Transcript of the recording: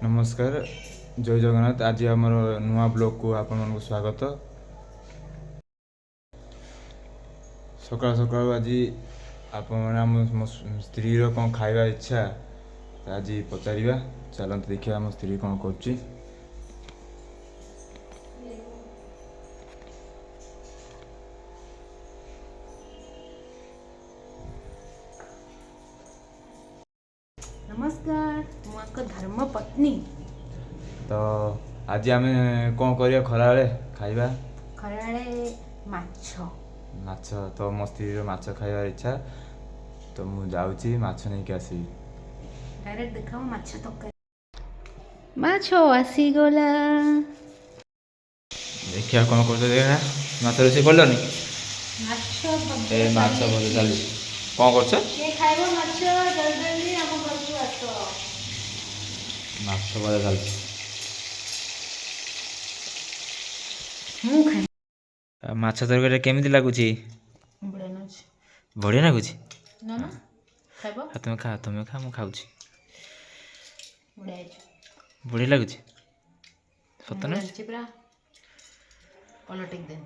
नमस्कार जय जगन्नाथ। आज आमर नुआ ब्लॉग को आपण मन स्वागत। सकाल सकाल आज आप स्त्री कौन खाଇବା इच्छा आज पचार चलते देखिए आम स्त्री कौन कर। नमस्कार मुझे धर्म पत्नी। तो आज आम कौन कर खरा बेले खाଇବା खराड़े माछ माछ। तो मो स्त्री माछ खाइबार इच्छा तो मु जाऊँगी माछ नहीं आसबि। डायरेक्ट देखा माछ तक माछ आसीगला। देखिए कौन कर देखा माछ रोषे कलनि माछ ए माछ भजा चली कौन कर ये खाइबो माछ जल्दी हम घर को आसो। माछ भजा चलती। मु खाइ माछ तरकारी केमिति लगुच बड़े नछ बढ़िया लगुच। ना ना खाइबो तुम्हें खा मु खाऊँ बड़े बढ़िया लगुच सत ना चिपरा पलटिक दे।